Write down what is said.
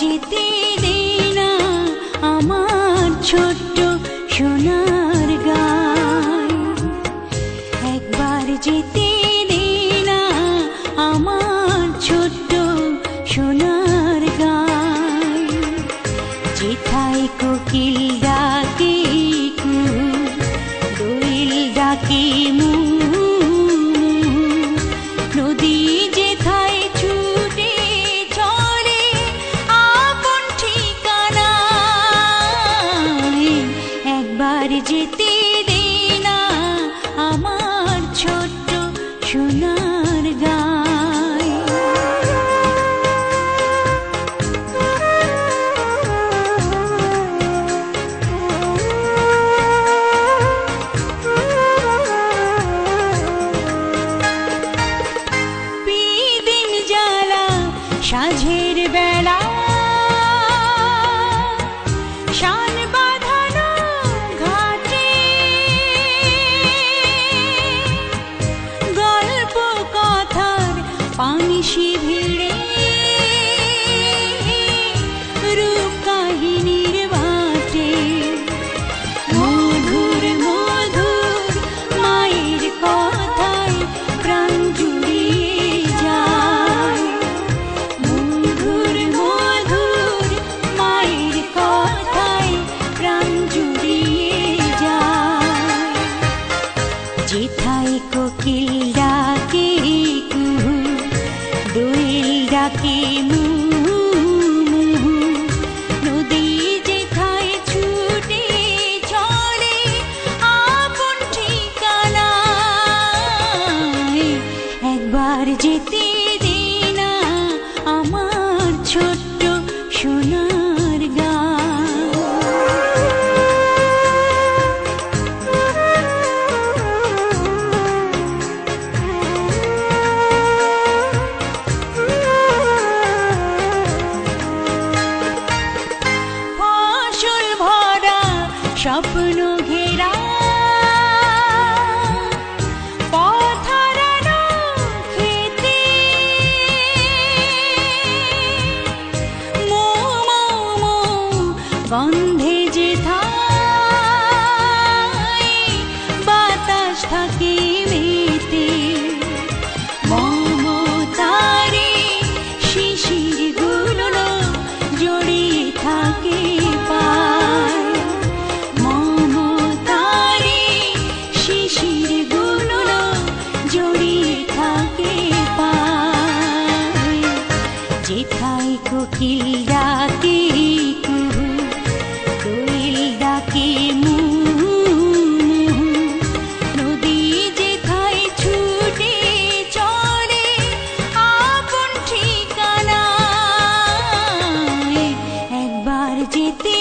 যেতে দে না আমার ছোট্ট সোনার গায়, একবার যেতে দে না আমার ছোট্ট সোনার গায়। যেথায় কোকিল ডাকে কুহু, দোয়েল ডাকে মু, নদী যেথায় ছুটে চলে আপন ঠিকানায়, একবার যেতে দে না আমার ছোট্ট সোনার গায়। বিদিন জ্বালা সাঁঝের বেলা, শান বাঁধানো ঘাটে, গল্প কথার পানিশি ভিড়ে, রূপ কাহিনীর বাটে, মধুর মধুর মায়ের কথায় প্রাণ জুড়িয়ে যায়, মধুর মধুর মায়ের কথায় প্রাণ জুড়িয়ে যায়। যেথায় কোকিল ডাকে কুহু, দোয়েল ডাকে মু, নদী যেথায় ছুটে চলে আপন ঠিকানায়, একবার যেতে দে না আমার ছোট্ট সোনার গায়। ফসল ভরা স্বপ্ন ঘেরা, পথ হারানো খেতে, মৌ মৌ মৌ গন্ধে যেথায় বাতাস থাকে মেতে, মমতারে শিশির গুলো জড়িয়ে থাকে পায়, মমতারে শিশির গুলো জড়িয়ে থাকে পায়। যেথায় কোকিল ডাকে কুহু, দোয়েল ডাকে মু, নদী যেথায় ছুটে চলে আপন ঠিকানায়, একবার যেতে